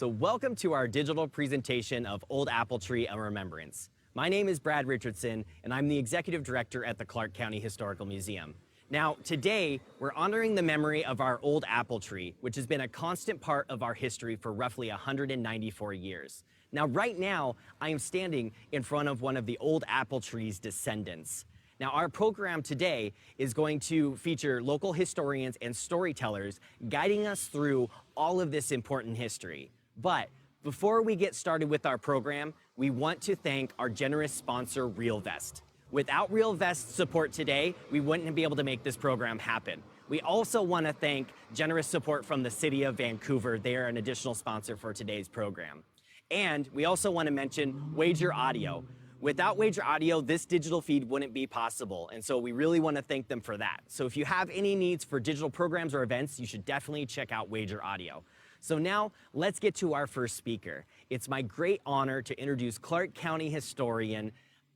So welcome to our digital presentation of Old Apple Tree, a Remembrance. My name is Brad Richardson, and I'm the Executive Director at the Clark County Historical Museum. Now, today, we're honoring the memory of our old apple tree, which has been a constant part of our history for roughly 194 years. Now, right now, I am standing in front of one of the old apple tree's descendants. Now, our program today is going to feature local historians and storytellers guiding us through all of this important history. But before we get started with our program, we want to thank our generous sponsor, RealVest. Without RealVest's support today, we wouldn't be able to make this program happen. We also want to thank generous support from the City of Vancouver. They are an additional sponsor for today's program. And we also want to mention Wager Audio. Without Wager Audio, this digital feed wouldn't be possible, and so we really want to thank them for that. So if you have any needs for digital programs or events, you should definitely check out Wager Audio. So now, let's get to our first speaker. It's my great honor to introduce Clark County historian,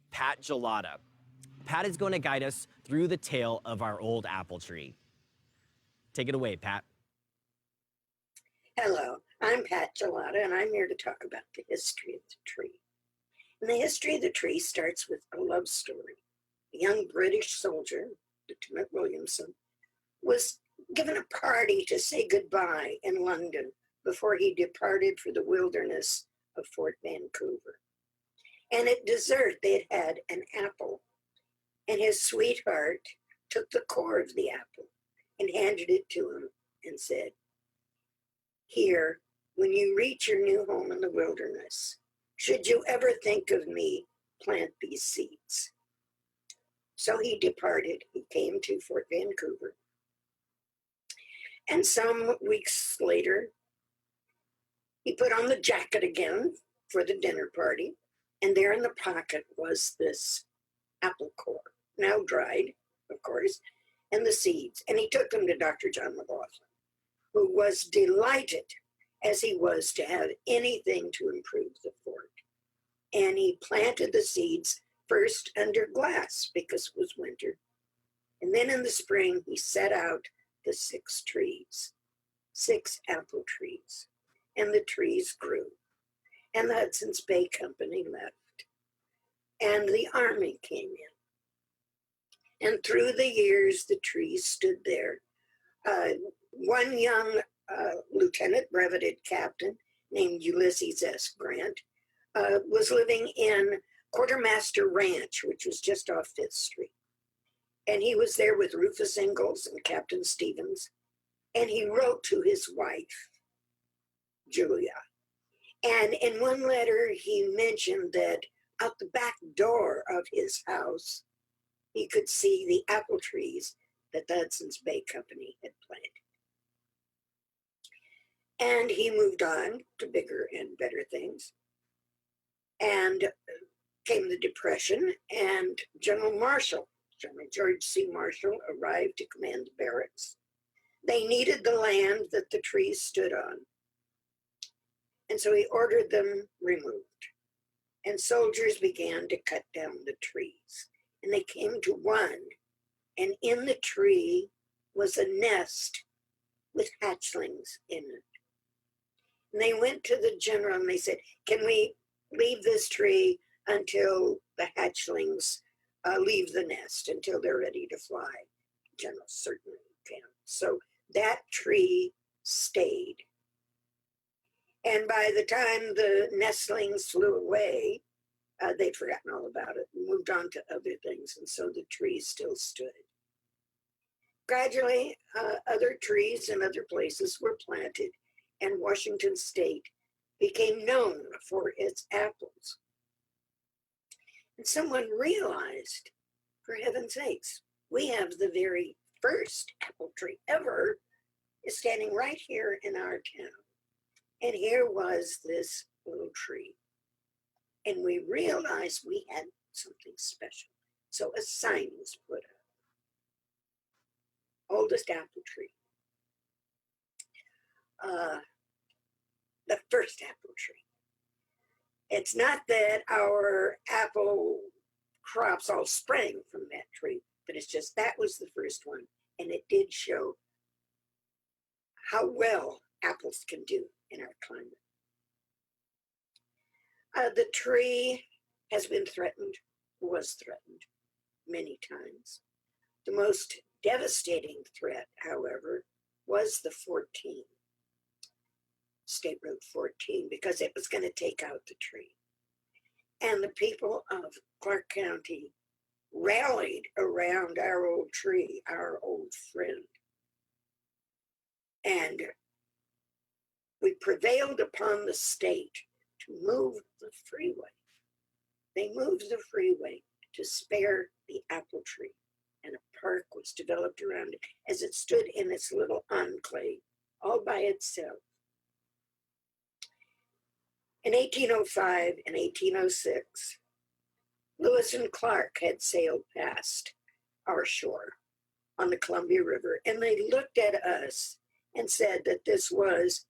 Pat Gelada. Pat is going to guide us through the tale of our old apple tree. Take it away, Pat. Hello, I'm Pat Gelada, and I'm here to talk about the history of the tree. And the history of the tree starts with a love story. A young British soldier, Lieutenant Williamson, was given a party to say goodbye in London before he departed for the wilderness of Fort Vancouver. And at dessert, they had an apple, and his sweetheart took the core of the apple and handed it to him and said, "Here, when you reach your new home in the wilderness, should you ever think of me, plant these seeds." So he departed. He came to Fort Vancouver. And some weeks later, he put on the jacket again for the dinner party. And there in the pocket was this apple core, now dried, of course, and the seeds. And he took them to Dr. John McLaughlin, who was delighted as he was to have anything to improve the fort. And he planted the seeds first under glass because it was winter. And then in the spring, he set out the 6 trees, 6 apple trees. And the trees grew. And the Hudson's Bay Company left. And the Army came in. And through the years, the trees stood there. One young lieutenant, breveted captain, named Ulysses S. Grant, was living in Quartermaster Ranch, which was just off 5th Street. And he was there with Rufus Ingalls and Captain Stevens. And he wrote to his wife, Julia. And in one letter, he mentioned that out the back door of his house, he could see the apple trees that the Hudson's Bay Company had planted. And he moved on to bigger and better things. And came the Depression, and General George C. Marshall, arrived to command the barracks. They needed the land that the trees stood on. And so he ordered them removed. And soldiers began to cut down the trees. And they came to one, and in the tree was a nest with hatchlings in it. And they went to the general and they said, "Can we leave this tree until the hatchlings leave the nest, until they're ready to fly?" The general certainly can. So that tree stayed. And by the time the nestlings flew away, they'd forgotten all about it and moved on to other things. And so the tree still stood. Gradually, other trees in other places were planted, and Washington State became known for its apples. And someone realized, for heaven's sakes, we have the very first apple tree ever is standing right here in our town. And here was this little tree. And we realized we had something special. So a sign was put up. Oldest apple tree. The first apple tree. It's not that our apple crops all sprang from that tree, but it's just that was the first one. And it did show how well apples can do in our climate. The tree has been threatened, was threatened many times. The most devastating threat, however, was the 14, State Road 14, because it was going to take out the tree. And the people of Clark County rallied around our old tree, our old friend. And we prevailed upon the state to move the freeway. They moved the freeway to spare the apple tree, and a park was developed around it as it stood in its little enclave all by itself. In 1805 and 1806, Lewis and Clark had sailed past our shore on the Columbia River, and they looked at us and said that this was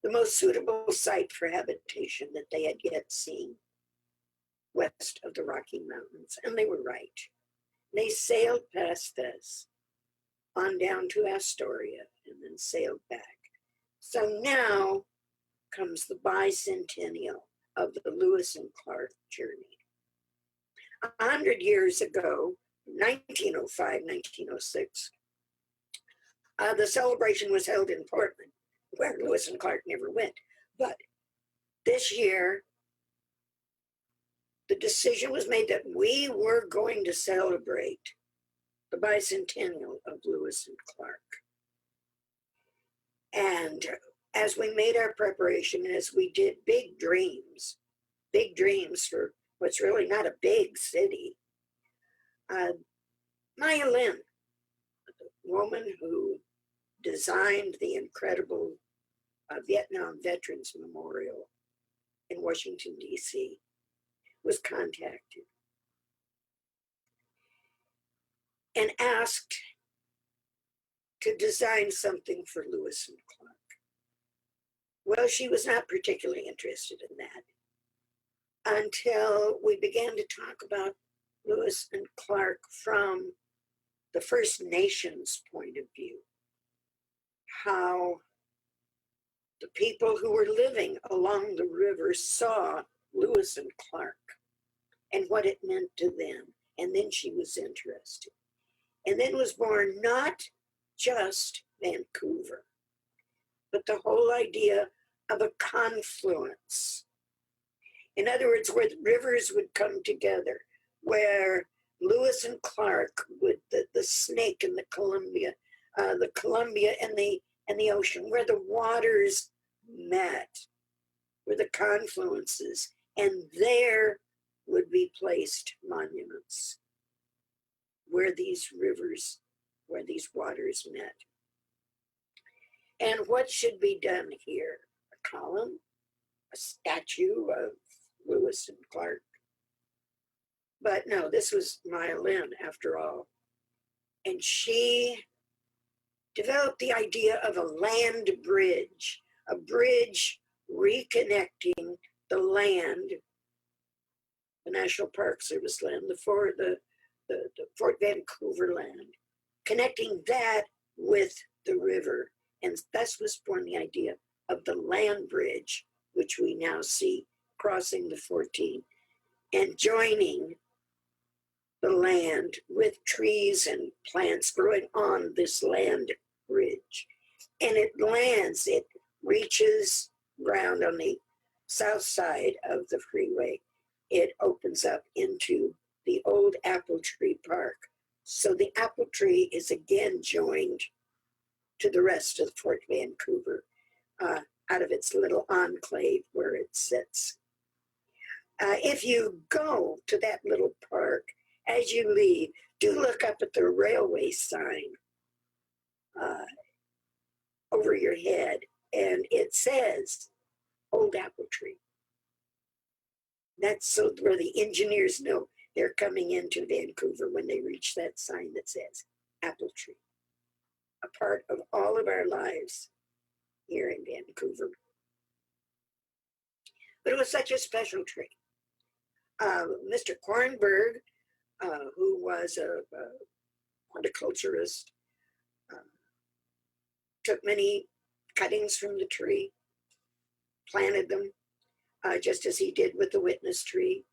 the most suitable site for habitation that they had yet seen west of the Rocky Mountains, and they were right. They sailed past us on down to Astoria and then sailed back. So now comes the bicentennial of the Lewis and Clark journey. 100 years ago, 1905, 1906, the celebration was held in Portland, where Lewis and Clark never went. But this year, the decision was made that we were going to celebrate the bicentennial of Lewis and Clark. And as we made our preparation, as we did big dreams for what's really not a big city, Maya Lin, the woman who designed the incredible Vietnam Veterans Memorial in Washington, D.C., was contacted and asked to design something for Lewis and Clark. Well, she was not particularly interested in that until we began to talk about Lewis and Clark from the First Nations point of view. How the people who were living along the river saw Lewis and Clark and what it meant to them. And then she was interested. And then was born not just Vancouver, but the whole idea of a confluence. In other words, where the rivers would come together, where Lewis and Clark would, the Snake and the Columbia and the ocean, where the waters met, where the confluences, and there would be placed monuments where these rivers, where these waters met. And what should be done here? A column, a statue of Lewis and Clark. But no, this was Maya Lin after all. And she developed the idea of a land bridge, a bridge reconnecting the land, the National Park Service land, the Fort Vancouver land, connecting that with the river. And thus was born the idea of the land bridge, which we now see crossing the 14 and joining the land with trees and plants growing on this land bridge. And it reaches ground on the south side of the freeway. It opens up into the old apple tree park. So the apple tree is again joined to the rest of Fort Vancouver out of its little enclave where it sits. If you go to that little park, as you leave, do look up at the railway sign over your head, and it says Old Apple Tree. That's so where the engineers know they're coming into Vancouver when they reach that sign that says Apple Tree, a part of all of our lives here in Vancouver. But it was such a special tree. Mr. Kornberg, who was a horticulturist, took many cuttings from the tree, planted them, just as he did with the witness tree.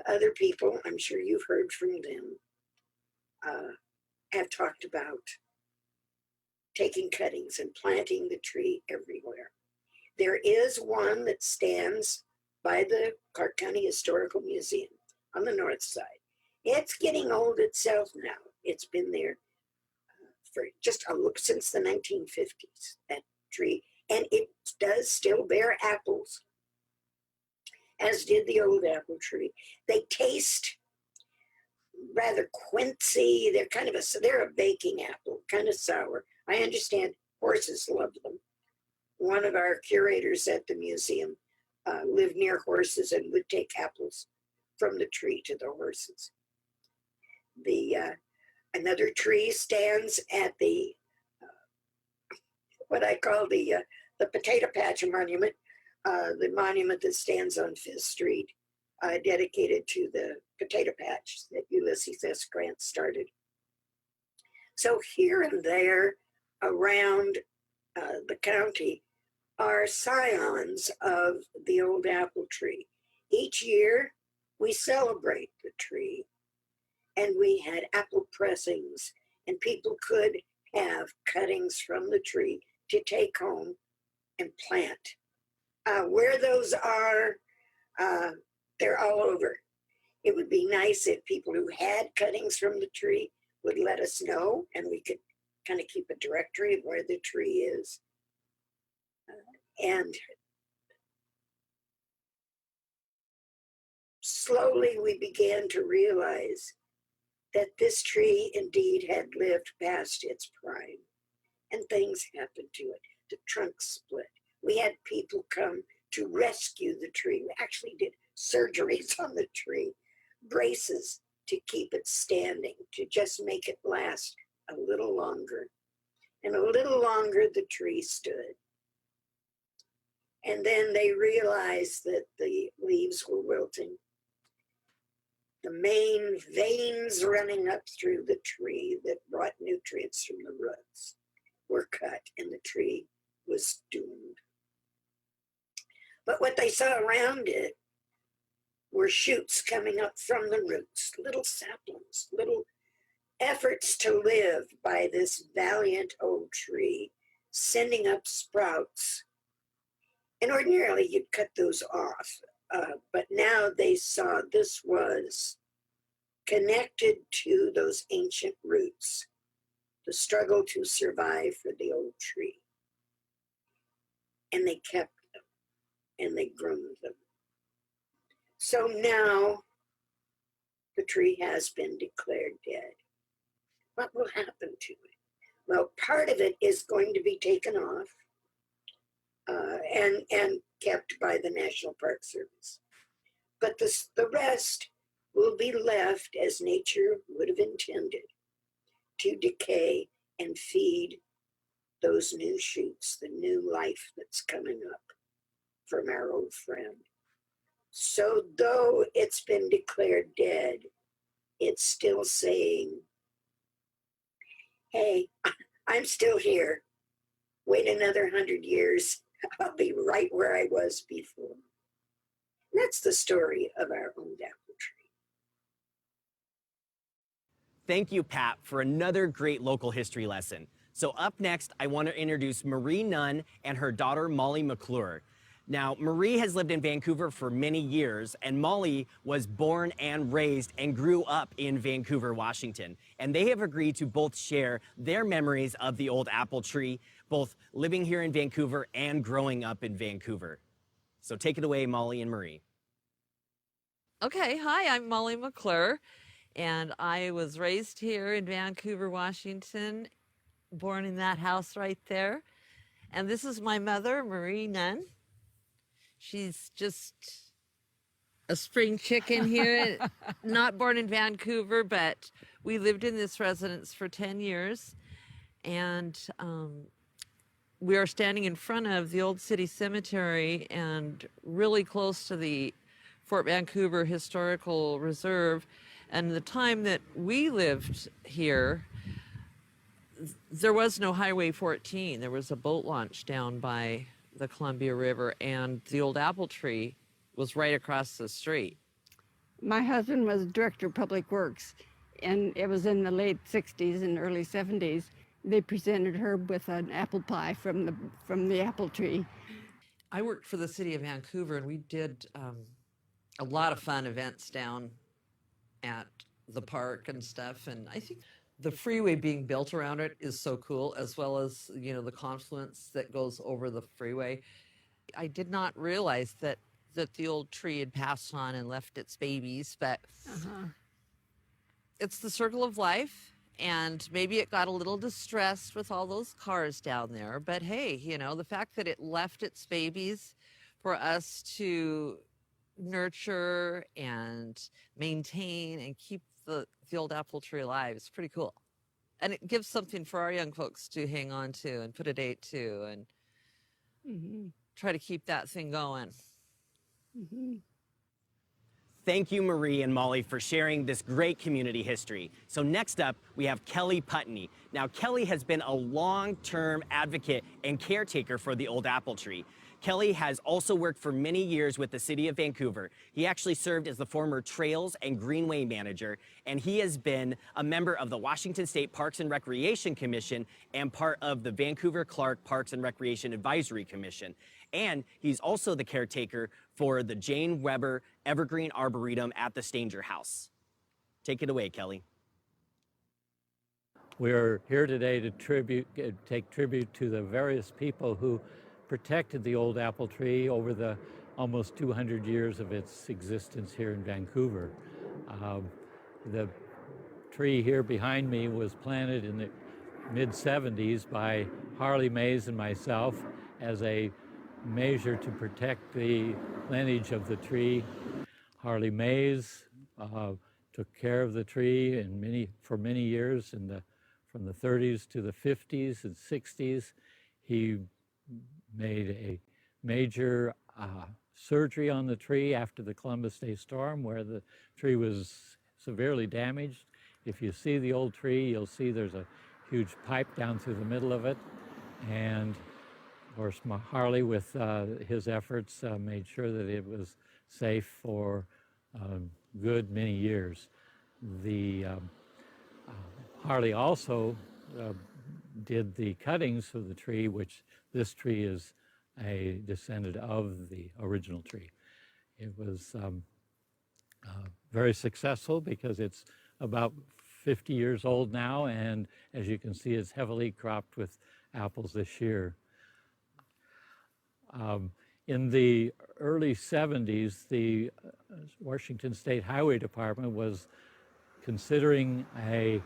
Other people, I'm sure you've heard from them, have talked about taking cuttings and planting the tree everywhere. There is one that stands by the Clark County Historical Museum on the north side. It's getting old itself now. It's been there for just a look since the 1950s, that tree, and it does still bear apples, as did the old apple tree. They taste rather quincy. They're a baking apple, kind of sour. I understand horses love them. One of our curators at the museum lived near horses and would take apples from the tree to the horses. Another tree stands at the what I call the Potato Patch Monument, the monument that stands on Fifth Street, dedicated to the potato patch that Ulysses S. Grant started. So here and there around the county are scions of the old apple tree. Each year we celebrate the tree, and we had apple pressings, and people could have cuttings from the tree to take home and plant. Where those are, they're all over. It would be nice if people who had cuttings from the tree would let us know, and we could kind of keep a directory of where the tree is. And slowly we began to realize that this tree indeed had lived past its prime, and things happened to it. The trunk split. We had people come to rescue the tree. We actually did surgeries on the tree, braces to keep it standing, to just make it last a little longer. And a little longer the tree stood. And then they realized that the leaves were wilting. The main veins running up through the tree that brought nutrients from the roots were cut, and the tree was doomed. But what they saw around it were shoots coming up from the roots, little saplings, little efforts to live by this valiant old tree, sending up sprouts. And ordinarily you'd cut those off, but now they saw this was connected to those ancient roots, the struggle to survive for the old tree. And they kept them, and they groomed them. So now the tree has been declared dead. What will happen to it? Well, part of it is going to be taken off and kept by the National Park Service. But the rest will be left as nature would have intended, to decay and feed those new shoots, the new life that's coming up from our old friend. So though it's been declared dead, it's still saying, hey, I'm still here. Wait another 100 years. I'll be right where I was before. And that's the story of our old apple tree. Thank you, Pat, for another great local history lesson. So up next, I want to introduce Marie Nunn and her daughter, Molly McClure. Now, Marie has lived in Vancouver for many years, and Molly was born and raised and grew up in Vancouver, Washington. And they have agreed to both share their memories of the old apple tree, both living here in Vancouver and growing up in Vancouver. So take it away, Molly and Marie. Okay, hi, I'm Molly McClure, and I was raised here in Vancouver, Washington, born in that house right there. And this is my mother, Marie Nunn. She's just a spring chicken here, not born in Vancouver, but we lived in this residence for 10 years. And we are standing in front of the old city cemetery and really close to the Fort Vancouver Historical Reserve. And the time that we lived here, there was no Highway 14. There was a boat launch down by the Columbia River, and the old apple tree was right across the street. My husband was director of public works, and it was in the late 60s and early 70s. They presented her with an apple pie from the apple tree. I worked for the city of Vancouver, and we did a lot of fun events down at the park and stuff. And I think the freeway being built around it is so cool, as well as, you know, the confluence that goes over the freeway. I did not realize that the old tree had passed on and left its babies, but it's the circle of life. And maybe it got a little distressed with all those cars down there. But hey, you know, the fact that it left its babies for us to nurture and maintain and keep the old apple tree alive is pretty cool. And it gives something for our young folks to hang on to and put a date to and try to keep that thing going. Thank you, Marie and Molly, for sharing this great community history. So next up, we have Kelly Putney. Now, Kelly has been a long-term advocate and caretaker for the old apple tree. Kelly has also worked for many years with the city of Vancouver. He actually served as the former Trails and Greenway manager, and he has been a member of the Washington State Parks and Recreation Commission and part of the Vancouver-Clark Parks and Recreation Advisory Commission. And he's also the caretaker for the Jane Weber Evergreen Arboretum at the Stanger House. Take it away, Kelly. We're here today to take tribute to the various people who protected the old apple tree over the almost 200 years of its existence here in Vancouver. The tree here behind me was planted in the mid-70s by Harley Mays and myself as a measure to protect the lineage of the tree. Harley Mays took care of the tree for many years from the 30s to the 50s and 60s. He made a major surgery on the tree after the Columbus Day storm, where the tree was severely damaged. If you see the old tree, you'll see there's a huge pipe down through the middle of it. And of course, Harley, with his efforts, made sure that it was safe for good many years. Harley also did the cuttings of the tree, which this tree is a descendant of the original tree. It was very successful because it's about 50 years old now, and as you can see, it's heavily cropped with apples this year. In the early 70s, the Washington State Highway Department was considering a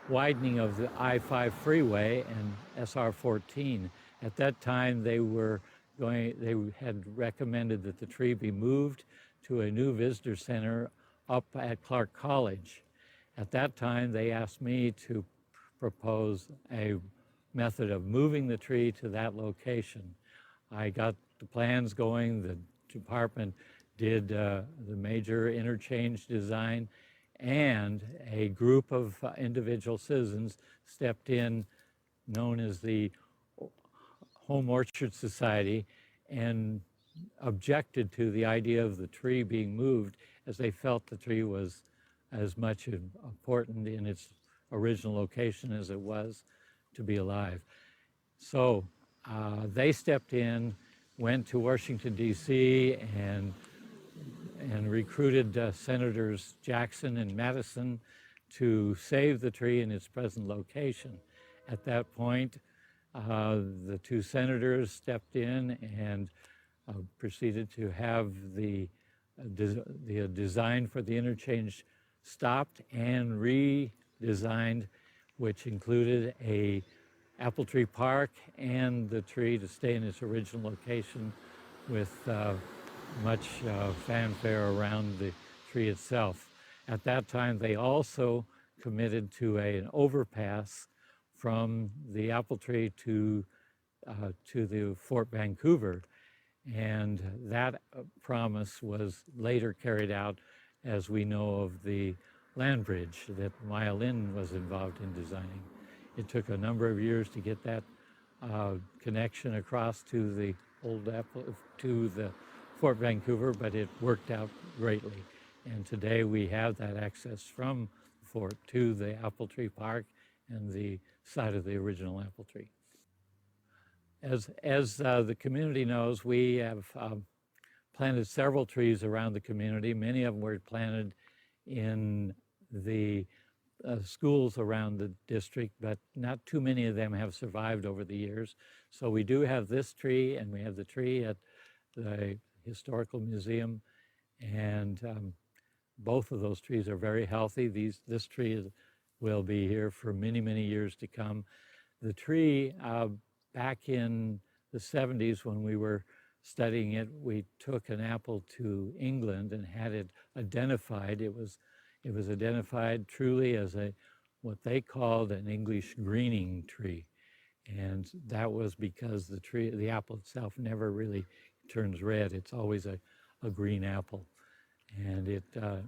widening of the I-5 freeway and SR 14. At that time, they had recommended that the tree be moved to a new visitor center up at Clark College. At that time, they asked me to propose a method of moving the tree to that location. I got the plans going. The department did the major interchange design, and a group of individual citizens stepped in, known as the Home Orchard Society, and objected to the idea of the tree being moved, as they felt the tree was as much important in its original location as it was to be alive. So they stepped in, went to Washington, D.C., and recruited Senators Jackson and Madison to save the tree in its present location. At that point, the two senators stepped in and proceeded to have the design for the interchange stopped and redesigned, which included a apple tree park and the tree to stay in its original location with much fanfare around the tree itself. At that time, they also committed to an overpass from the apple tree to the Fort Vancouver, and that promise was later carried out, as we know of the land bridge that Maya Lin was involved in designing. It took a number of years to get that connection across to the Fort Vancouver, but it worked out greatly. And today we have that access from the fort to the apple tree park and the site of the original apple tree. As the community knows, we have planted several trees around the community. Many of them were planted in the schools around the district, but not too many of them have survived over the years. So we do have this tree, and we have the tree at the Historical Museum, and both of those trees are very healthy. This tree will be here for many, many years to come. The tree, back in the 70s when we were studying it, we took an apple to England and had it identified. It was identified truly as what they called an English greening tree. And that was because the apple itself never really turns red. It's always a green apple. And it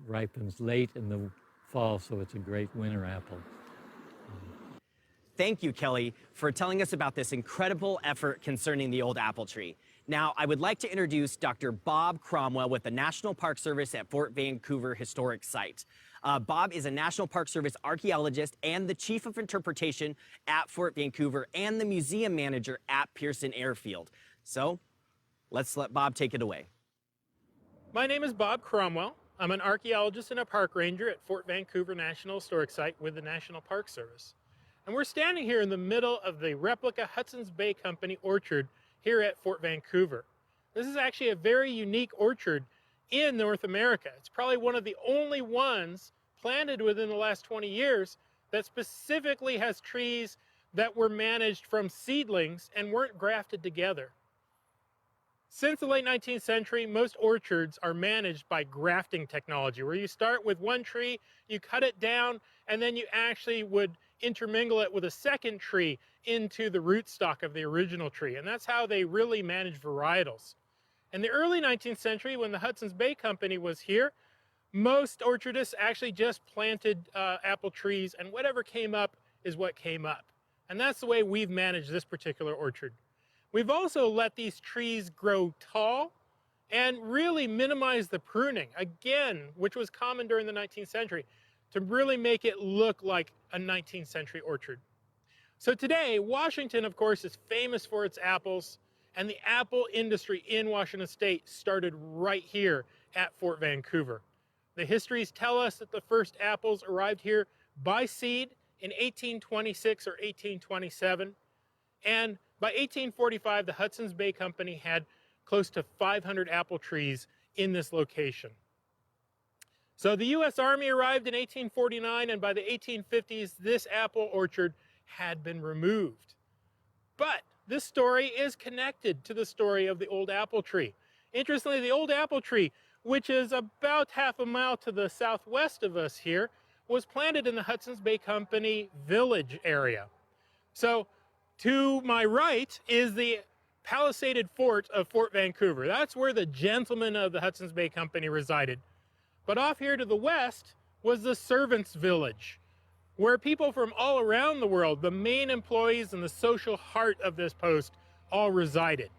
ripens late in the fall, so it's a great winter apple. Thank you, Kelly, for telling us about this incredible effort concerning the old apple tree. Now, I would like to introduce Dr. Bob Cromwell with the National Park Service at Fort Vancouver Historic Site. Bob is a National Park Service archaeologist and the Chief of Interpretation at Fort Vancouver and the Museum Manager at Pearson Airfield. So, let's let Bob take it away. My name is Bob Cromwell. I'm an archaeologist and a park ranger at Fort Vancouver National Historic Site with the National Park Service. And we're standing here in the middle of the replica Hudson's Bay Company orchard here at Fort Vancouver. This is actually a very unique orchard in North America. It's probably one of the only ones planted within the last 20 years that specifically has trees that were managed from seedlings and weren't grafted together. Since the late 19th century, most orchards are managed by grafting technology, where you start with one tree, you cut it down, and then you actually would intermingle it with a second tree into the rootstock of the original tree. And that's how they really manage varietals. In the early 19th century, when the Hudson's Bay Company was here, most orchardists actually just planted apple trees, and whatever came up is what came up. And that's the way we've managed this particular orchard. We've also let these trees grow tall and really minimize the pruning, again, which was common during the 19th century, to really make it look like a 19th century orchard. So today, Washington, of course, is famous for its apples, and the apple industry in Washington State started right here at Fort Vancouver. The histories tell us that the first apples arrived here by seed in 1826 or 1827, and by 1845, the Hudson's Bay Company had close to 500 apple trees in this location. So the U.S. Army arrived in 1849, and by the 1850s, this apple orchard had been removed. But this story is connected to the story of the old apple tree. Interestingly, the old apple tree, which is about half a mile to the southwest of us here, was planted in the Hudson's Bay Company village area. So to my right is the palisaded fort of Fort Vancouver. That's where the gentlemen of the Hudson's Bay Company resided. But off here to the west was the servants' village, where people from all around the world, the main employees and the social heart of this post, all resided.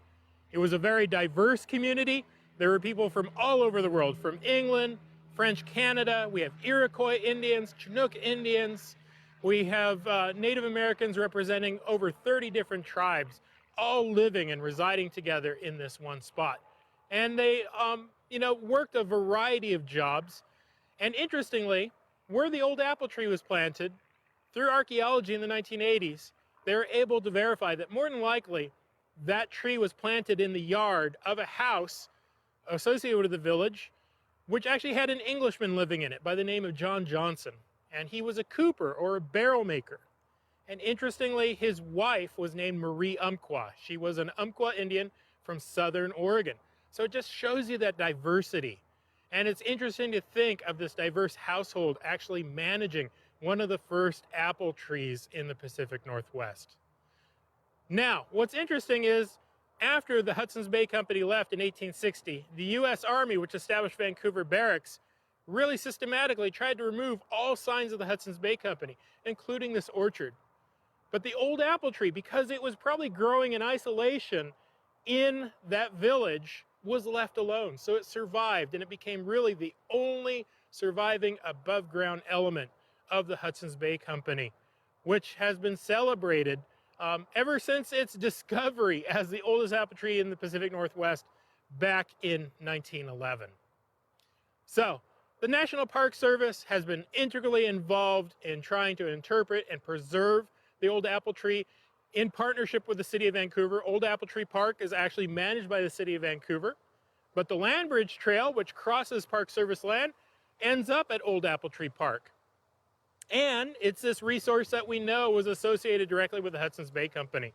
It was a very diverse community. There were people from all over the world, from England, French Canada. We have Iroquois Indians, Chinook Indians. We have Native Americans representing over 30 different tribes, all living and residing together in this one spot. And they worked a variety of jobs. And interestingly, where the old apple tree was planted, through archaeology in the 1980s, they were able to verify that more than likely that tree was planted in the yard of a house associated with the village, which actually had an Englishman living in it by the name of John Johnson. And he was a cooper or a barrel maker. And interestingly, his wife was named Marie Umpqua. She was an Umpqua Indian from southern Oregon. So it just shows you that diversity. And it's interesting to think of this diverse household actually managing one of the first apple trees in the Pacific Northwest. Now, what's interesting is after the Hudson's Bay Company left in 1860, the U.S. Army, which established Vancouver Barracks, really systematically tried to remove all signs of the Hudson's Bay Company, including this orchard. But the old apple tree, because it was probably growing in isolation in that village, was left alone. So it survived, and it became really the only surviving above ground element of the Hudson's Bay Company, which has been celebrated ever since its discovery as the oldest apple tree in the Pacific Northwest back in 1911. So the National Park Service has been integrally involved in trying to interpret and preserve the old apple tree in partnership with the City of Vancouver. Old Apple Tree Park is actually managed by the City of Vancouver, but the Land Bridge Trail, which crosses Park Service land, ends up at Old Apple Tree Park. And it's this resource that we know was associated directly with the Hudson's Bay Company.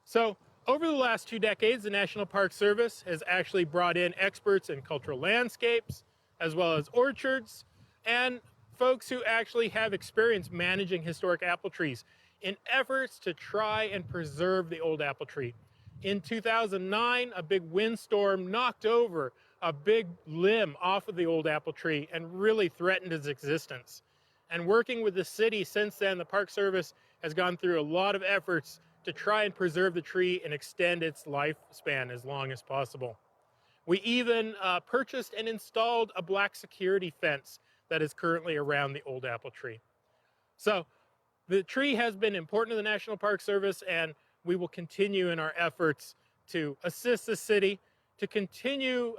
So over the last 2 decades, the National Park Service has actually brought in experts in cultural landscapes, as well as orchards, and folks who actually have experience managing historic apple trees in efforts to try and preserve the old apple tree. In 2009, a big windstorm knocked over a big limb off of the old apple tree and really threatened its existence. And working with the city since then, the Park Service has gone through a lot of efforts to try and preserve the tree and extend its lifespan as long as possible. We even purchased and installed a black security fence that is currently around the old apple tree. So the tree has been important to the National Park Service, and we will continue in our efforts to assist the city to continue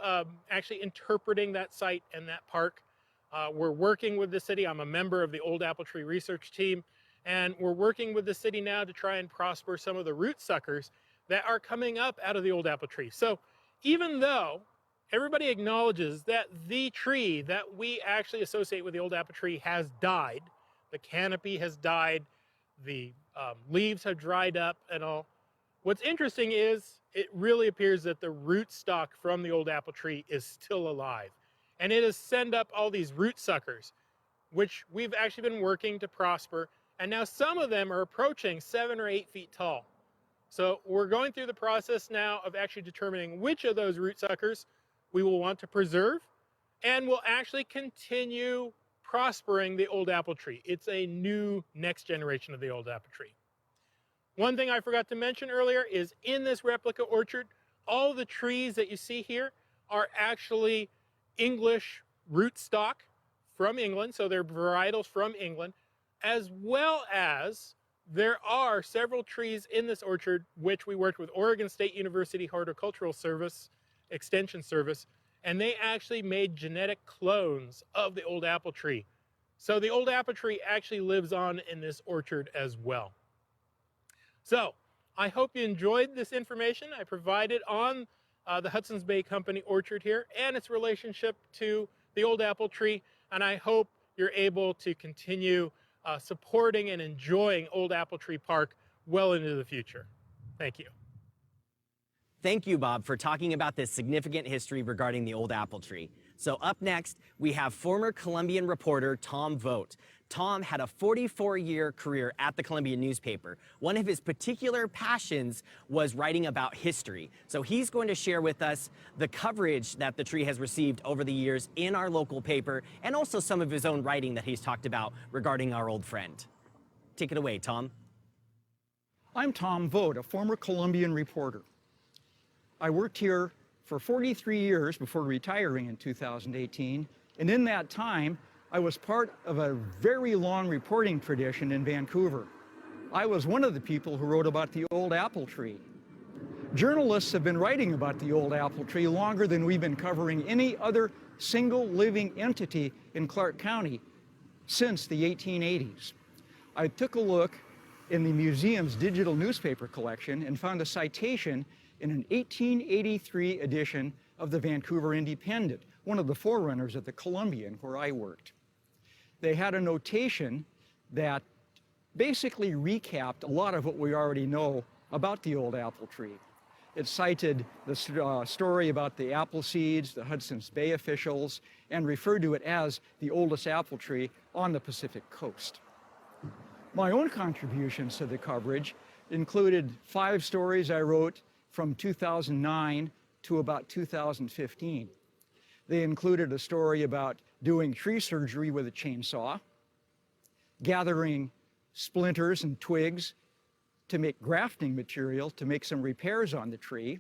actually interpreting that site and that park. We're working with the city. I'm a member of the Old Apple Tree Research Team, and we're working with the city now to try and prosper some of the root suckers that are coming up out of the old apple tree. So even though everybody acknowledges that the tree that we actually associate with the old apple tree has died, the canopy has died, the leaves have dried up and all, what's interesting is it really appears that the root stock from the old apple tree is still alive. And it has sent up all these root suckers, which we've actually been working to prosper. And now some of them are approaching 7 or 8 feet tall. So we're going through the process now of actually determining which of those root suckers we will want to preserve, and we'll actually continue prospering the old apple tree. It's a new next generation of the old apple tree. One thing I forgot to mention earlier is in this replica orchard, all the trees that you see here are actually English rootstock from England, so they're varietals from England, as well as there are several trees in this orchard which we worked with Oregon State University Horticultural Service, Extension Service, and they actually made genetic clones of the old apple tree. So the old apple tree actually lives on in this orchard as well. So I hope you enjoyed this information I provided on the Hudson's Bay Company orchard here and its relationship to the old apple tree, and I hope you're able to continue supporting and enjoying Old Apple Tree Park well into the future. Thank you. Thank you, Bob, for talking about this significant history regarding the old apple tree. So up next, we have former Columbian reporter Tom Vogt. Tom had a 44-year career at the Columbia newspaper. One of his particular passions was writing about history. So he's going to share with us the coverage that the tree has received over the years in our local paper, and also some of his own writing that he's talked about regarding our old friend. Take it away, Tom. I'm Tom Vogt, a former Columbian reporter. I worked here for 43 years before retiring in 2018, and in that time, I was part of a very long reporting tradition in Vancouver. I was one of the people who wrote about the old apple tree. Journalists have been writing about the old apple tree longer than we've been covering any other single living entity in Clark County since the 1880s. I took a look in the museum's digital newspaper collection and found a citation in an 1883 edition of the Vancouver Independent, one of the forerunners of the Columbian where I worked. They had a notation that basically recapped a lot of what we already know about the old apple tree. It cited the story about the apple seeds, the Hudson's Bay officials, and referred to it as the oldest apple tree on the Pacific coast. My own contributions to the coverage included 5 stories I wrote from 2009 to about 2015. They included a story about doing tree surgery with a chainsaw, gathering splinters and twigs to make grafting material to make some repairs on the tree,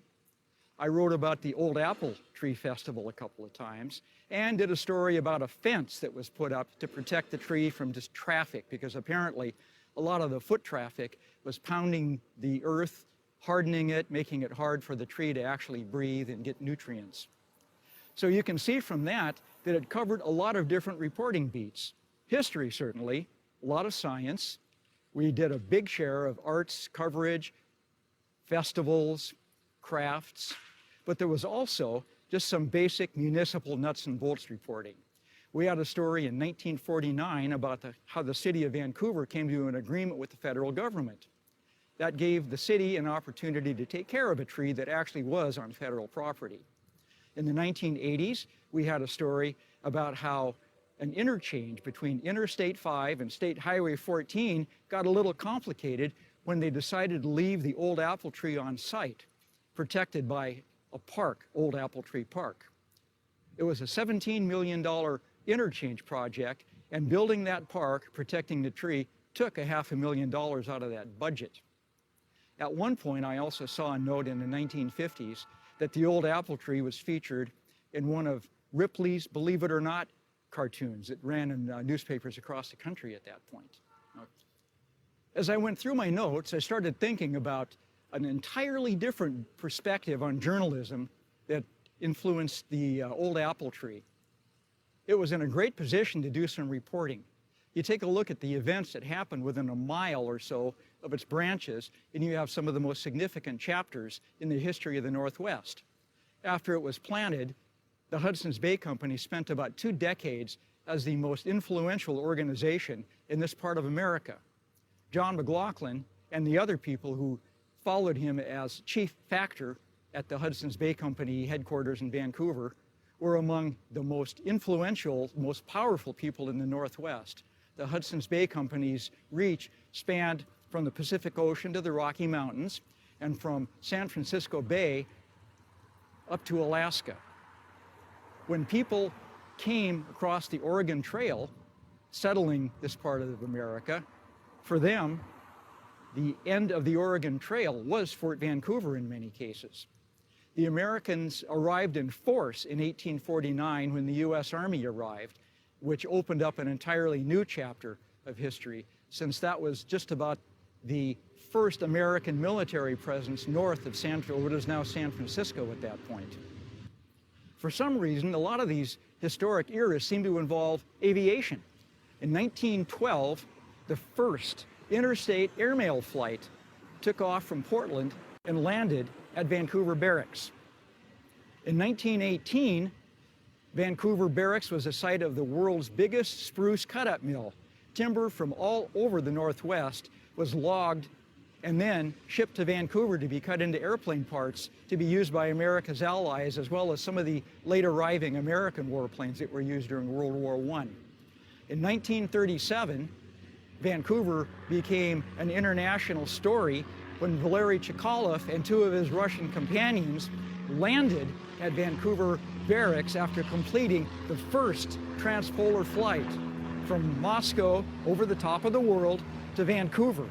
I wrote about the Old Apple Tree Festival a couple of times and did a story about a fence that was put up to protect the tree from just traffic, because apparently a lot of the foot traffic was pounding the earth, hardening it, making it hard for the tree to actually breathe and get nutrients. So you can see from that that it covered a lot of different reporting beats. History, certainly, a lot of science. We did a big share of arts coverage, festivals, crafts, but there was also just some basic municipal nuts and bolts reporting. We had a story in 1949 about how the city of Vancouver came to an agreement with the federal government. That gave the city an opportunity to take care of a tree that actually was on federal property. In the 1980s, we had a story about how an interchange between Interstate 5 and State Highway 14 got a little complicated when they decided to leave the old apple tree on site, protected by a park, Old Apple Tree Park. It was a $17 million interchange project, and building that park, protecting the tree, took $500,000 out of that budget. At one point, I also saw a note in the 1950s that the old apple tree was featured in one of Ripley's Believe It or Not cartoons that ran in newspapers across the country at that point. As I went through my notes, I started thinking about an entirely different perspective on journalism that influenced the old apple tree. It was in a great position to do some reporting. You take a look at the events that happened within a mile or so of its branches, and you have some of the most significant chapters in the history of the Northwest. After it was planted, the Hudson's Bay Company spent about 2 decades as the most influential organization in this part of America. John McLaughlin and the other people who followed him as chief factor at the Hudson's Bay Company headquarters in Vancouver were among the most influential, most powerful people in the Northwest. The Hudson's Bay Company's reach spanned from the Pacific Ocean to the Rocky Mountains and from San Francisco Bay up to Alaska. When people came across the Oregon Trail, settling this part of America, for them, the end of the Oregon Trail was Fort Vancouver in many cases. The Americans arrived in force in 1849 when the U.S. Army arrived, which opened up an entirely new chapter of history, since that was just about the first American military presence north of what is now San Francisco at that point. For some reason, a lot of these historic eras seem to involve aviation. In 1912, the first interstate airmail flight took off from Portland and landed at Vancouver Barracks. In 1918, Vancouver Barracks was the site of the world's biggest spruce cut-up mill. Timber from all over the Northwest was logged and then shipped to Vancouver to be cut into airplane parts to be used by America's allies, as well as some of the late arriving American warplanes that were used during World War I. In 1937, Vancouver became an international story when Valery Chkalov and 2 of his Russian companions landed at Vancouver Barracks after completing the first transpolar flight from Moscow over the top of the world to Vancouver.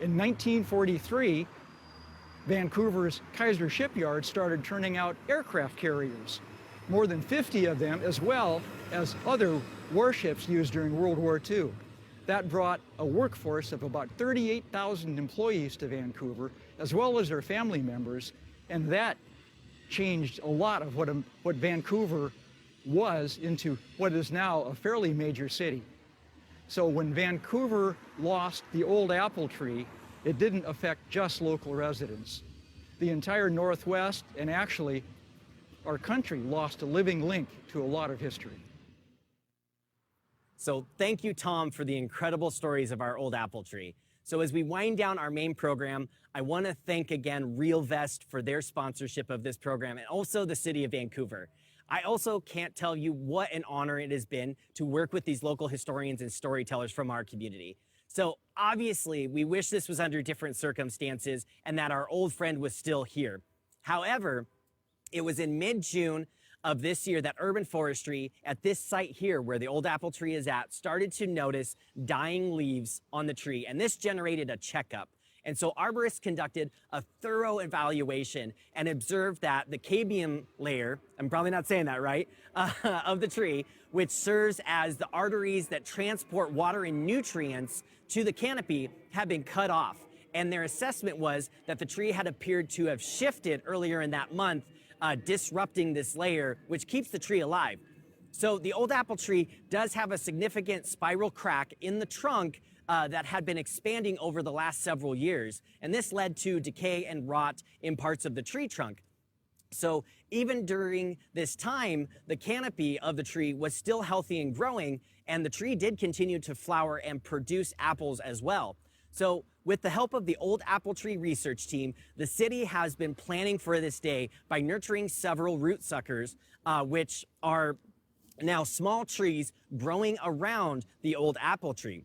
In 1943, Vancouver's Kaiser Shipyard started turning out aircraft carriers, more than 50 of them, as well as other warships used during World War II. That brought a workforce of about 38,000 employees to Vancouver, as well as their family members, and that changed a lot of what Vancouver was into what is now a fairly major city. So when Vancouver lost the old apple tree, it didn't affect just local residents. The entire Northwest, and actually our country, lost a living link to a lot of history. So thank you, Tom, for the incredible stories of our old apple tree. So as we wind down our main program, I want to thank again RealVest for their sponsorship of this program, and also the City of Vancouver. I also can't tell you what an honor it has been to work with these local historians and storytellers from our community. So obviously, we wish this was under different circumstances and that our old friend was still here. However, it was in mid-June of this year that urban forestry at this site here where the old apple tree is at started to notice dying leaves on the tree, and this generated a checkup. And so arborists conducted a thorough evaluation and observed that the cabium layer, I'm probably not saying that right, of the tree, which serves as the arteries that transport water and nutrients to the canopy, had been cut off. And their assessment was that the tree had appeared to have shifted earlier in that month, disrupting this layer, which keeps the tree alive. So the old apple tree does have a significant spiral crack in the trunk that had been expanding over the last several years. And this led to decay and rot in parts of the tree trunk. So even during this time, the canopy of the tree was still healthy and growing, and the tree did continue to flower and produce apples as well. So with the help of the Old Apple Tree research team, the city has been planning for this day by nurturing several root suckers, which are now small trees growing around the old apple tree.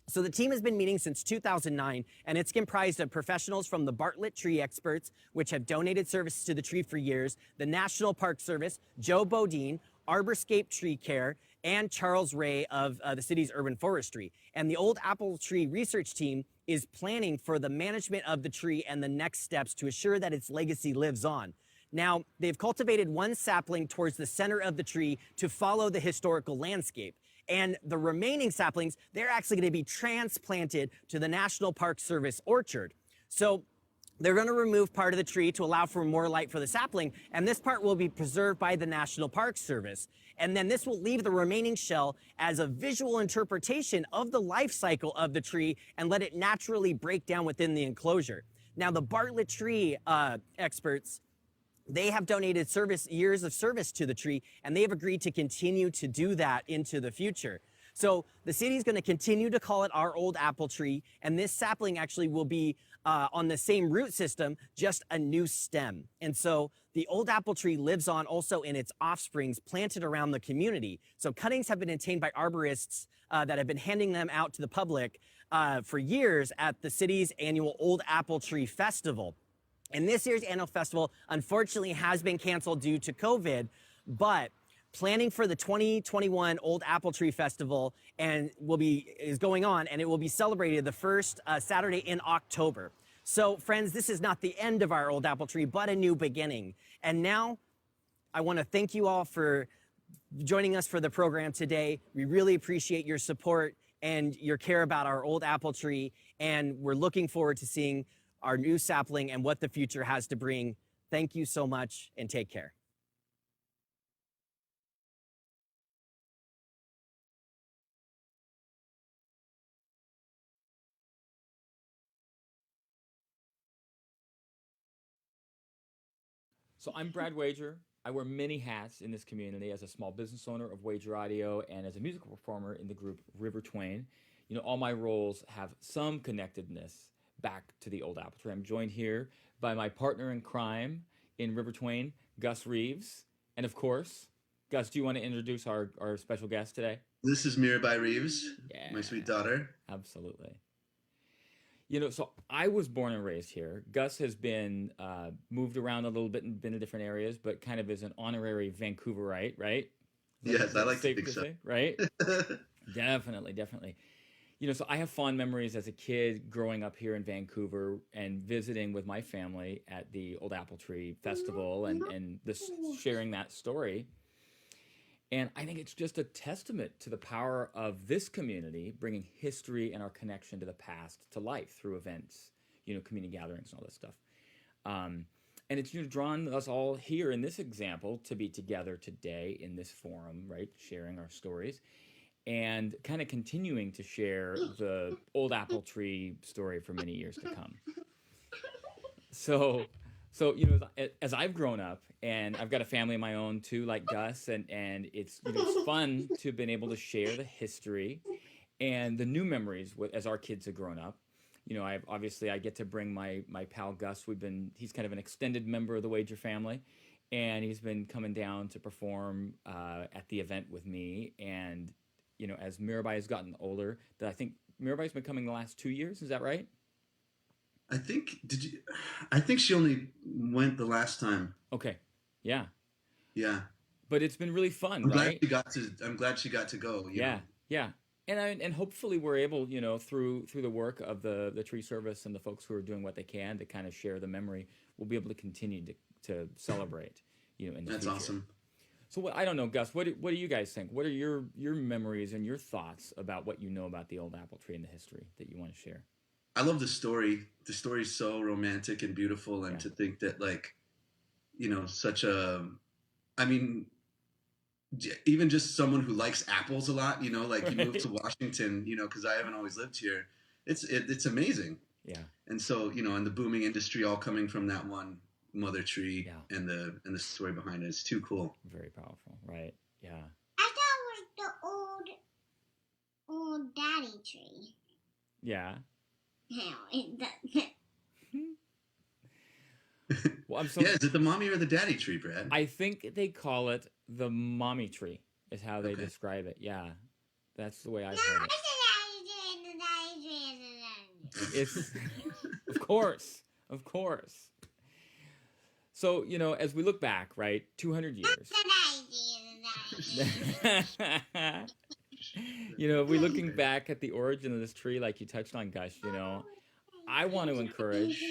So the team has been meeting since 2009, and it's comprised of professionals from the Bartlett Tree Experts, which have donated services to the tree for years, the National Park Service, Joe Bodine, Arborscape Tree Care, and Charles Ray of the city's urban forestry. And the Old Apple Tree research team is planning for the management of the tree and the next steps to assure that its legacy lives on. Now, they've cultivated one sapling towards the center of the tree to follow the historical landscape. And the remaining saplings, they're actually going to be transplanted to the National Park Service orchard. So they're going to remove part of the tree to allow for more light for the sapling, and this part will be preserved by the National Park Service. And then this will leave the remaining shell as a visual interpretation of the life cycle of the tree and let it naturally break down within the enclosure. Now, the Bartlett Tree experts, they have donated years of service to the tree, and they have agreed to continue to do that into the future. So the city is going to continue to call it our old apple tree, and this sapling actually will be on the same root system, just a new stem. And so the old apple tree lives on also in its offsprings planted around the community. So cuttings have been obtained by arborists that have been handing them out to the public for years at the city's annual Old Apple Tree Festival. And this year's annual festival, unfortunately, has been canceled due to COVID, but planning for the 2021 Old Apple Tree Festival is going on, and it will be celebrated the first Saturday in October. So, friends, this is not the end of our Old Apple Tree, but a new beginning. And now, I want to thank you all for joining us for the program today. We really appreciate your support and your care about our Old Apple Tree, and we're looking forward to seeing our new sapling and what the future has to bring. Thank you so much, and take care. So I'm Brad Wager. I wear many hats in this community as a small business owner of Wager Audio and as a musical performer in the group River Twain. You know, all my roles have some connectedness back to the Old Apple Tree. I'm joined here by my partner in crime in River Twain, Gus Reeves. And of course, Gus, do you want to introduce our special guest today? This is Mirabai Reeves, my sweet daughter. Absolutely. You know, so I was born and raised here. Gus has been moved around a little bit and been to different areas, but kind of is an honorary Vancouverite, right? Yes, I like to think so. Say, right? Definitely, definitely. You know, so I have fond memories as a kid growing up here in Vancouver and visiting with my family at the Old Apple Tree Festival and sharing that story. And I think it's just a testament to the power of this community, bringing history and our connection to the past to life through events, you know, community gatherings and all this stuff. And it's drawn us all here in this example to be together today in this forum, right, sharing our stories and kind of continuing to share the Old Apple Tree story for many years to come. So you know, as I've grown up, and I've got a family of my own too, like Gus, and it's it's fun to have been able to share the history and the new memories as our kids have grown up. You know, I get to bring my pal Gus. He's kind of an extended member of the Wager family, and he's been coming down to perform at the event with me. And you know, as Mirabai has gotten older, I think Mirabai's been coming the last 2 years. Is that right? I think she only went the last time. Okay. Yeah. Yeah. But it's been really fun, I'm right? glad she got to go. Yeah. And hopefully we're able, through the work of the tree service and the folks who are doing what they can to kind of share the memory, we'll be able to continue to celebrate, in the That's future. awesome. So I don't know, Gus. What do you guys think? What are your memories and your thoughts about what you know about the old apple tree and the history that you want to share? I love the story. The story's so romantic and beautiful, and to think that, like, such a, I mean, even just someone who likes apples a lot, like, you move to Washington, because I haven't always lived here. It's amazing. Yeah. And so, and the booming industry all coming from that one mother tree, and the story behind it is too cool. Very powerful, right? Yeah. I thought it was the old daddy tree. Yeah. No, it doesn't. Well, I'm so. Yeah, is it the mommy or the daddy tree, Brad? I think they call it the mommy tree, is how they describe it. Yeah, that's the way I've heard it. It's of course. So, as we look back, right, 200 years. We're looking back at the origin of this tree, like you touched on, Gus, I want to encourage,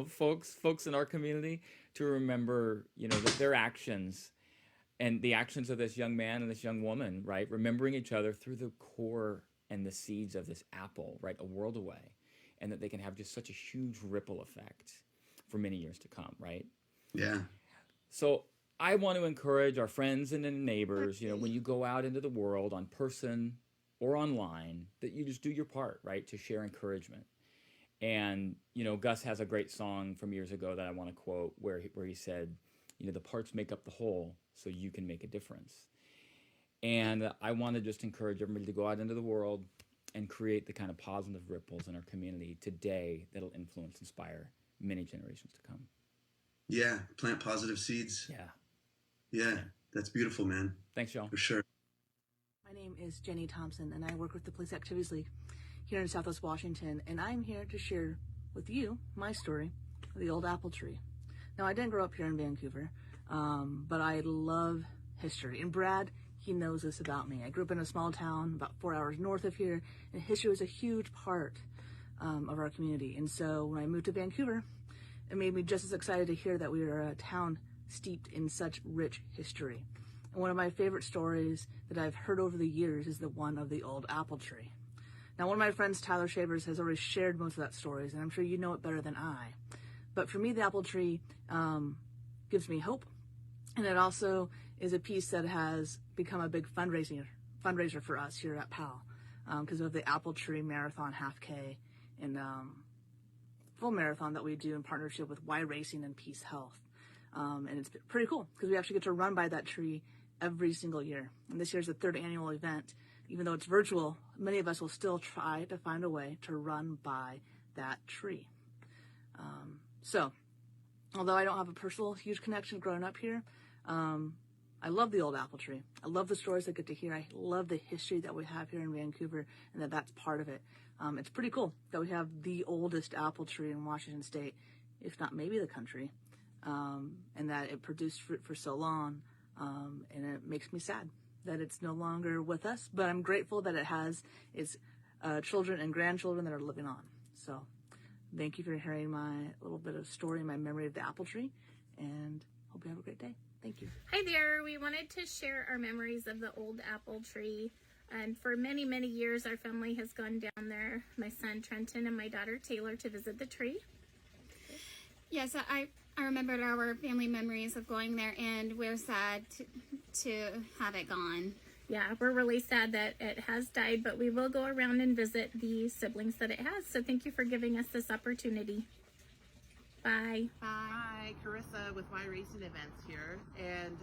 folks in our community to remember, that their actions and the actions of this young man and this young woman, right, remembering each other through the core and the seeds of this apple, right, a world away, and that they can have just such a huge ripple effect for many years to come, right? Yeah. So I want to encourage our friends and neighbors, when you go out into the world on person or online, that you just do your part, right, to share encouragement. And, Gus has a great song from years ago that I want to quote where he said, the parts make up the whole, so you can make a difference. And I want to just encourage everybody to go out into the world and create the kind of positive ripples in our community today that'll influence, inspire many generations to come. Yeah, plant positive seeds. Yeah, that's beautiful, man. Thanks, y'all. For sure. My name is Jenny Thompson, and I work with the Police Activities League here in Southwest Washington, and I'm here to share with you my story of the old apple tree. Now, I didn't grow up here in Vancouver, but I love history, and Brad, he knows this about me. I grew up in a small town about 4 hours north of here, and history was a huge part of our community. And so when I moved to Vancouver, it made me just as excited to hear that we were a town steeped in such rich history. And one of my favorite stories that I've heard over the years is the one of the old apple tree. Now, one of my friends, Tyler Shavers, has already shared most of that stories, and I'm sure you know it better than I. But for me, the apple tree gives me hope. And it also is a piece that has become a big fundraiser for us here at PAL, because of the Apple Tree Marathon Half K and full marathon that we do in partnership with Y Racing and Peace Health. And it's pretty cool because we actually get to run by that tree every single year. And this year's the third annual event. Even though it's virtual, many of us will still try to find a way to run by that tree. So, although I don't have a personal huge connection growing up here, I love the old apple tree. I love the stories I get to hear. I love the history that we have here in Vancouver, and that's part of it. It's pretty cool that we have the oldest apple tree in Washington State, if not maybe the country, and that it produced fruit for so long, and it makes me sad that it's no longer with us, but I'm grateful that it has its children and grandchildren that are living on. So thank you for hearing my little bit of story, my memory of the apple tree, and hope you have a great day. Thank you. Hi there. We wanted to share our memories of the old apple tree. And for many, many years, our family has gone down there, my son Trenton and my daughter Taylor, to visit the tree. Yes, I remembered our family memories of going there, and we're sad to have it gone. Yeah, we're really sad that it has died, but we will go around and visit the siblings that it has. So thank you for giving us this opportunity. Bye. Bye. Hi, Carissa with Y Racing Events here, and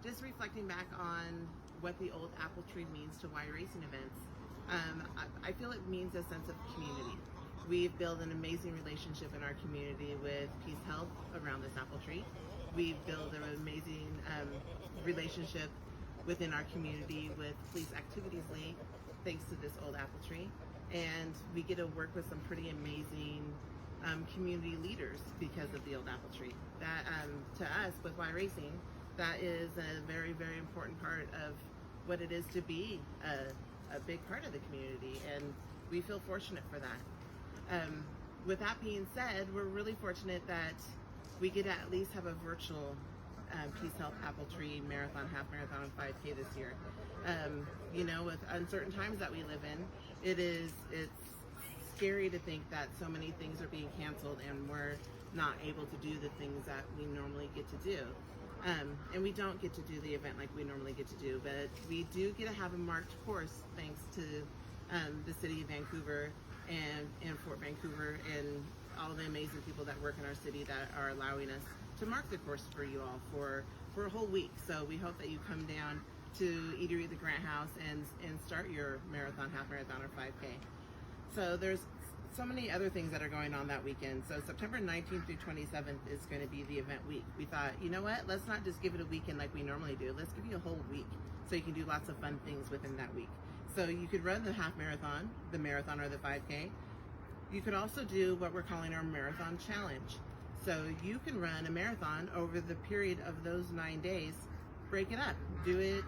just reflecting back on what the old apple tree means to Y Racing Events. I feel it means a sense of community. We've built an amazing relationship in our community with Peace Health around this apple tree. We've built an amazing relationship within our community with Police Activities League, thanks to this old apple tree. And we get to work with some pretty amazing community leaders because of the old apple tree. That, to us, with Y Racing, that is a very, very important part of what it is to be a big part of the community, and we feel fortunate for that. With that being said, we're really fortunate that we get to at least have a virtual Peace Health Apple Tree Marathon, Half Marathon, and 5K this year. With uncertain times that we live in, it's scary to think that so many things are being canceled and we're not able to do the things that we normally get to do. And we don't get to do the event like we normally get to do, but we do get to have a marked course thanks to the city of Vancouver and Fort Vancouver and all the amazing people that work in our city that are allowing us to mark the course for you all for a whole week. So we hope that you come down to Eatery the Grant House and start your marathon, half marathon, or 5K. So there's so many other things that are going on that weekend. So September 19th through 27th is going to be the event week. We thought, you know what, let's not just give it a weekend like we normally do. Let's give you a whole week so you can do lots of fun things within that week. So you could run the half marathon, the marathon, or the 5K. You could also do what we're calling our marathon challenge. So you can run a marathon over the period of those 9 days. Break it up. Do it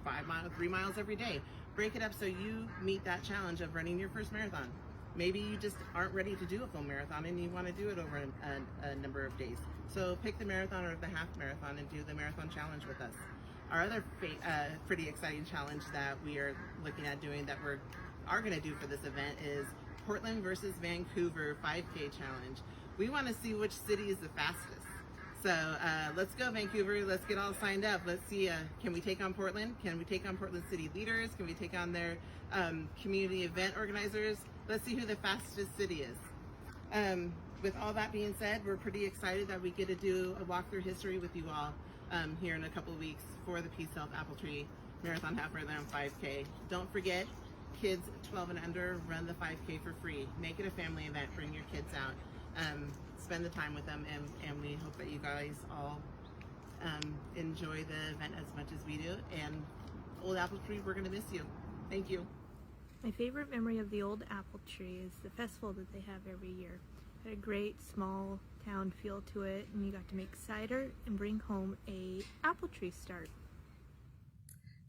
5 miles, 3 miles every day. Break it up so you meet that challenge of running your first marathon. Maybe you just aren't ready to do a full marathon and you want to do it over a number of days. So pick the marathon or the half marathon and do the marathon challenge with us. Our other pretty exciting challenge that we are looking at doing that we are going to do for this event is Portland versus Vancouver 5K challenge. We want to see which city is the fastest. So let's go Vancouver, let's get all signed up. Let's see, can we take on Portland? Can we take on Portland city leaders? Can we take on their community event organizers? Let's see who the fastest city is. With all that being said, we're pretty excited that we get to do a walk through history with you all here in a couple of weeks for the Peace Health Apple Tree Marathon, Half Marathon, 5K. Don't forget, kids 12 and under run the 5K for free. Make it a family event, bring your kids out. Spend the time with them, and we hope that you guys all enjoy the event as much as we do. And Old Apple Tree, we're going to miss you. Thank you. My favorite memory of the Old Apple Tree is the festival that they have every year. It had a great small town feel to it, and you got to make cider and bring home a apple tree start.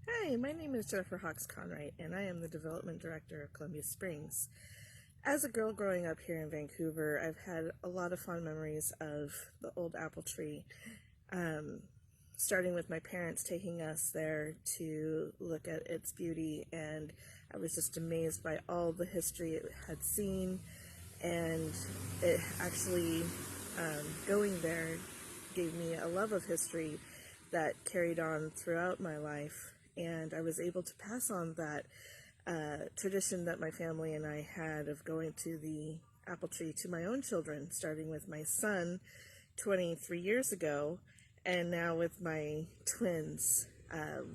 Hi, my name is Jennifer Hawks Conwright, and I am the Development Director of Columbia Springs. As a girl growing up here in Vancouver, I've had a lot of fond memories of the Old Apple Tree, starting with my parents taking us there to look at its beauty, and I was just amazed by all the history it had seen, and it actually, going there gave me a love of history that carried on throughout my life, and I was able to pass on that tradition that my family and I had of going to the apple tree to my own children, starting with my son 23 years ago, and now with my twins.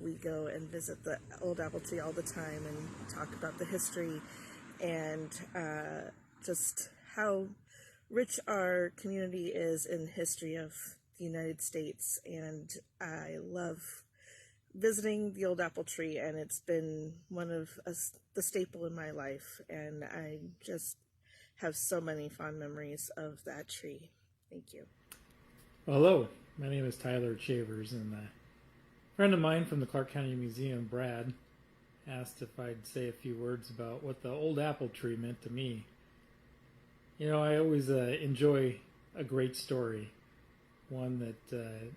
We go and visit the Old Apple Tree all the time and talk about the history and just how rich our community is in history of the United States, and I love visiting the Old Apple Tree, and it's been one of the staple in my life, and I just have so many fond memories of that tree. Thank you. Hello, my name is Tyler Shavers, and a friend of mine from the Clark County Museum, Brad, asked if I'd say a few words about what the Old Apple Tree meant to me. You know, I always enjoy a great story, one that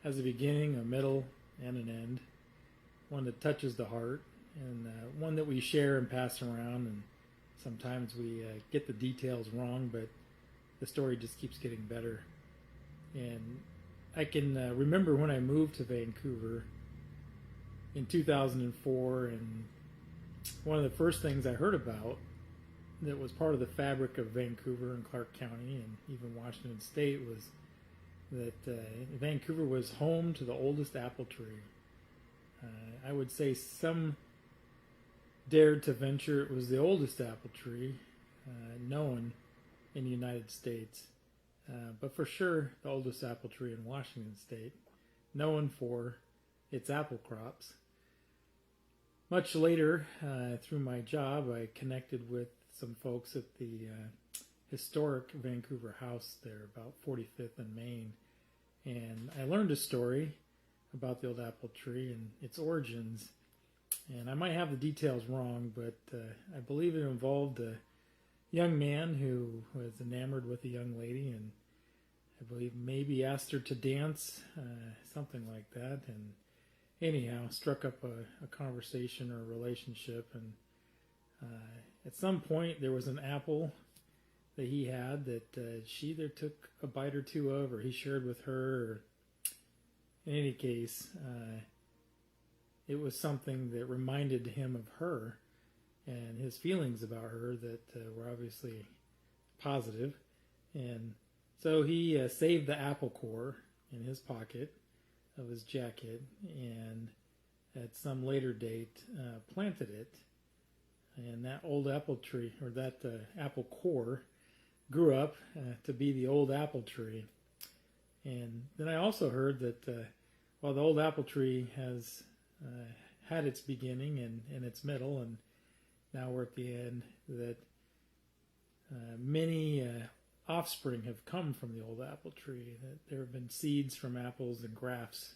has a beginning, a middle, and an end, one that touches the heart, and one that we share and pass around, and sometimes we get the details wrong, but the story just keeps getting better. And I can remember when I moved to Vancouver in 2004, and one of the first things I heard about that was part of the fabric of Vancouver and Clark County and even Washington State was that Vancouver was home to the oldest apple tree. I would say some dared to venture it was the oldest apple tree known in the United States, but for sure the oldest apple tree in Washington State, known for its apple crops. Much later, through my job, I connected with some folks at the historic Vancouver house there, about 45th and Main, and I learned a story about the Old Apple Tree and its origins, And I might have the details wrong, but I believe it involved a young man who was enamored with a young lady, and I believe maybe asked her to dance, something like that. And anyhow, struck up a conversation or a relationship. And at some point, there was an apple that he had that she either took a bite or two of, or he shared with her. Or in any case, it was something that reminded him of her and his feelings about her that were obviously positive. And so he saved the apple core in his pocket of his jacket, and at some later date planted it. And that old apple tree, or that apple core, grew up to be the old apple tree. And then I also heard that while the old apple tree has had its beginning and its middle, and now we're at the end, that many offspring have come from the old apple tree, that there have been seeds from apples and grafts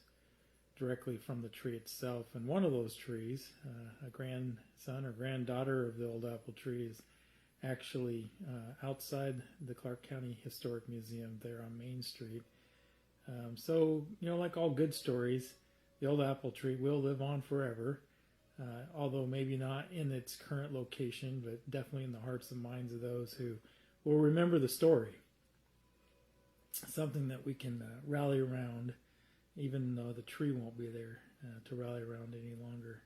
directly from the tree itself. And one of those trees, a grandson or granddaughter of the old apple tree, is actually outside the Clark County Historic Museum there on Main Street. So, like all good stories, the old apple tree will live on forever, although maybe not in its current location, but definitely in the hearts and minds of those who will remember the story. Something that we can rally around, even though the tree won't be there to rally around any longer.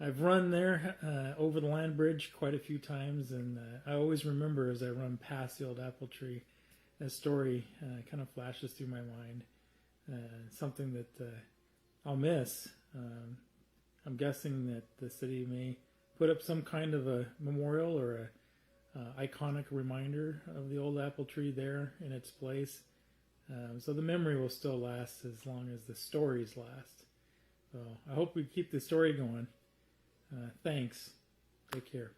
I've run there over the land bridge quite a few times, and I always remember as I run past the old apple tree, a story kind of flashes through my mind, something that I'll miss. I'm guessing that the city may put up some kind of a memorial or a iconic reminder of the old apple tree there in its place. So the memory will still last as long as the stories last. So I hope we keep the story going. Thanks. Take care.